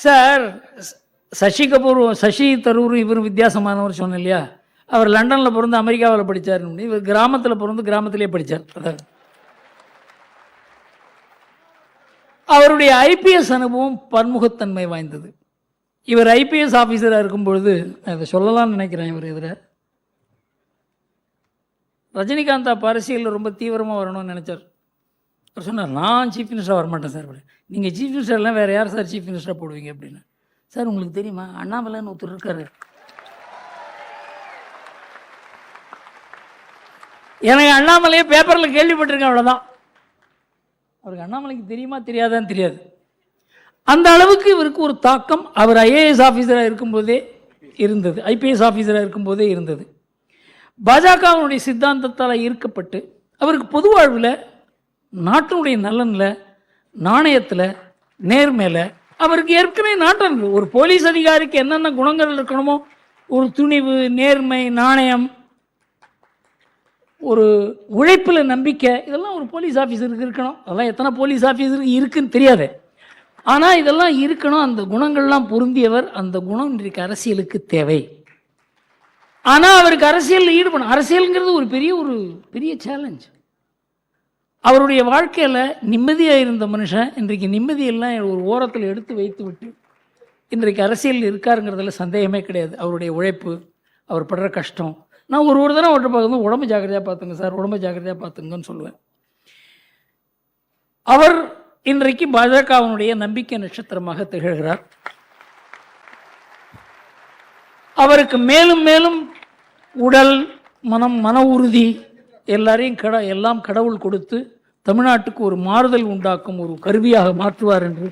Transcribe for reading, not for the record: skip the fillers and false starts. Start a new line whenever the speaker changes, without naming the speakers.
Sir Sasi Kapoor, Sasi Tharoor இவர் வித்தியாசமானவர் சொன்னேன் இல்லையா? அவர் லண்டனில் பிறந்து அமெரிக்காவில் படித்தார். இவர் கிராமத்தில் பிறந்து கிராமத்திலே படித்தார். அதான் அவருடைய ஐபிஎஸ் அனுபவம் பன்முகத்தன்மை வாய்ந்தது. இவர் ஐபிஎஸ் ஆஃபீஸராக இருக்கும்பொழுது, அதை சொல்லலாம்னு நினைக்கிறேன், இவர் இதில் ரஜினிகாந்த் அப்போ அரசியலில் ரொம்ப தீவிரமாக வரணும்னு நினச்சார். அவர் சொன்னார், நான் சீஃப் மினிஸ்டராக வரமாட்டேன் சார். நீங்கள் சீஃப் மினிஸ்டர்லாம் வேறு யார் சார் சீஃப் மினிஸ்டராக போடுவீங்க அப்படின்னு. சார் உங்களுக்கு தெரியுமா, அண்ணாமலைன்னு ஒருத்தர் இருக்காரு. எனக்கு அண்ணாமலையே பேப்பரில் கேள்விப்பட்டிருக்கேன், அவ்வளோதான். அவருக்கு அண்ணாமலைக்கு தெரியுமா தெரியாதான்னு தெரியாது. அந்த அளவுக்கு இவருக்கு ஒரு தாக்கம் அவர் ஐஏஎஸ் ஆஃபீஸராக இருக்கும்போதே இருந்தது, ஐபிஎஸ் ஆஃபீஸராக இருக்கும்போதே இருந்தது. பாஜகவினுடைய சித்தாந்தத்தால் ஈர்க்கப்பட்டு அவருக்கு பொது வாழ்வில், நாட்டினுடைய நலனில், நாணயத்தில், நேர்மையில் அவருக்கு ஏற்கனவே நாட்டம் இருக்குது. ஒரு போலீஸ் அதிகாரிக்கு என்னென்ன குணங்கள் இருக்கணுமோ, ஒரு துணிவு, நேர்மை, நாணயம், ஒரு உழைப்பில் நம்பிக்கை, இதெல்லாம் ஒரு போலீஸ் ஆஃபீஸருக்கு இருக்கணும். அதெல்லாம் எத்தனை போலீஸ் ஆஃபீஸருக்கு இருக்குன்னு தெரியாது, ஆனால் இதெல்லாம் இருக்கணும். அந்த குணங்கள்லாம் பொருந்தியவர். அந்த குணம் இன்றைக்கு அரசியலுக்கு தேவை. ஆனால் அவருக்கு அரசியலில் ஈடுபடும். அரசியலுங்கிறது ஒரு பெரிய சேலஞ்ச். அவருடைய வாழ்க்கையில் நிம்மதியாக இருந்த மனுஷன் இன்றைக்கு நிம்மதியெல்லாம் ஒரு ஓரத்தில் எடுத்து வைத்து விட்டு இன்றைக்கு அரசியல் இருக்காருங்கிறதுல சந்தேகமே கிடையாது. அவருடைய உழைப்பு, அவர் படுற கஷ்டம். நான் ஒரு தடவை அவர்கிட்ட பார்க்கும்போது, உடம்பு ஜாக்கிரதையாக பார்த்துங்க சார், உடம்பு ஜாக்கிரதையாக பார்த்துங்கன்னு சொல்லுவேன். அவர் இன்றைக்கு பாஜகவினுடைய நம்பிக்கை நட்சத்திரமாக திகழ்கிறார். அவருக்கு மேலும் மேலும் உடல், மன உறுதி எல்லாம் கடவுள் கொடுத்து தமிழ்நாட்டுக்கு ஒரு மாறுதல் உண்டாக்கும் ஒரு கருவியாக மாற்றுவார் என்று